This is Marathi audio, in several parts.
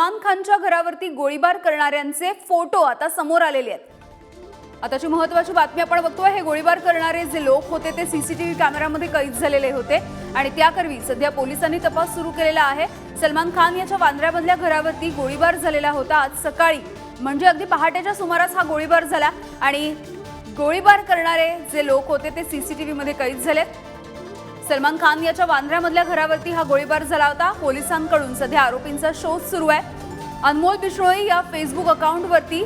सलमान खानच्या घरावरती गोळीबार करणाऱ्यांचे फोटो आता समोर आलेले आहेत। आताची महत्त्वाची बातमी आपण बघतोय। हे गोळीबार करणारे जे लोक होते ते सीसीटीव्ही कॅमेऱ्यामध्ये कैद झालेले होते आणि त्याकरवी सध्या पोलिसांनी तपास सुरू केलेला आहे। सलमान खान याच्या वांद्र्यामधल्या घरावरती गोळीबार झालेला होता आज सकाळी, म्हणजे अगदी पहाटेच्या सुमारास हा गोळीबार झाला आणि गोळीबार करणारे जे लोक होते ते सीसीटीव्ही मध्ये कैद झालेत। सलमान खान याच्या वांद्र्यामधल्या घरावरती हा गोळीबार झाला होता। पोलिसांकडून सध्या आरोपींचा शोध सुरू आहे। अनमोल बिश्रोई या फेसबुक अकाउंटवरती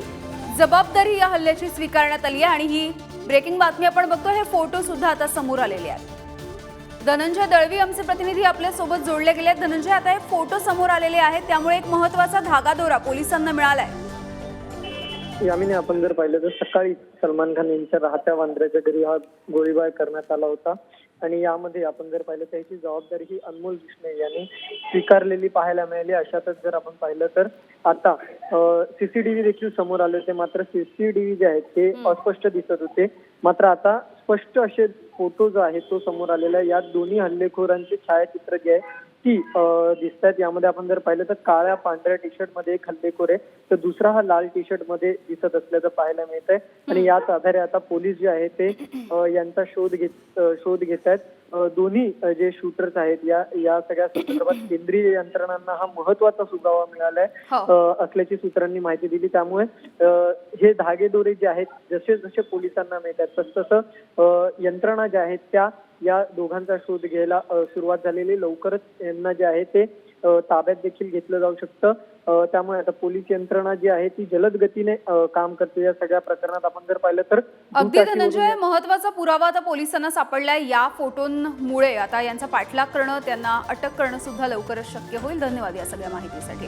जबाबदारी या हल्ल्याची स्वीकारण्यात आली आहे आणि ही ब्रेकिंग बातमी आपण बघतो। हे फोटो सुद्धा आता समोर आलेले आहेत। धनंजय दळवी आमचे प्रतिनिधी आपल्या सोबत जोडले गेले आहेत। धनंजय, आता हे फोटो समोर आलेले आहेत, त्यामुळे एक महत्त्वाचा धागादोरा पोलिसांना मिळालाय। यामिनी, आपण जर पाहिलं तर सकाळी सलमान खान यांच्या राहत्या वांद्र्याच्या घरी हा गोळीबार करण्यात आला होता आणि यामध्ये आपण जर पाहिलं त्याची जबाबदारी ही अनमोल बिश्रोई यांनी स्वीकारलेली पाहायला मिळाली। अशातच जर आपण पाहिलं तर आता सीसीटीव्ही देखील समोर आले होते, मात्र सीसीटीव्ही जे आहेत ते अस्पष्ट दिसत होते। मात्र आता स्पष्ट असे फोटो जो आहे तो समोर आलेला आहे। या दोन्ही हल्लेखोरांचे छायाचित्र जे आहे ती दिसत आहेत। यामध्ये आपण जर पाहिलं तर काळ्या पांढऱ्या टी शर्ट मध्ये एक हल्लेखोर आहे, तर दुसरा हा लाल टी शर्ट मध्ये दिसत असल्याचं पाहायला मिळत आहे आणि याच आधारे आता पोलीस जे आहे ते यांचा शोध घेत आहेत। दोन्ही जे शूटर्स आहेत या सगळ्या संदर्भात केंद्रीय यंत्रणांना हा महत्वाचा सुगावा मिळालाय असल्याची सूत्रांनी माहिती दिली। त्यामुळे हे धागेदोरे जे आहेत जसे जसे पोलिसांना मिळतात तसतसं यंत्रणा ज्या आहेत त्या या दोघांचा शोध घ्यायला सुरुवात झालेली। लवकरच यांना जे आहे ते ताब्यात देखील घेतलं जाऊ शकतं। त्यामुळे आता पोलीस यंत्रणा जी आहे ती जलद गतीने काम करते या सगळ्या प्रकरणात। आपण जर पाहिलं तर अगदी धनंजय, महत्त्वाचा पुरावा आता पोलिसांना सापडलाय। या फोटोंमुळे आता यांचा पाठलाग करणं, त्यांना अटक करणं सुद्धा लवकरच शक्य होईल। धन्यवाद या सगळ्या माहितीसाठी।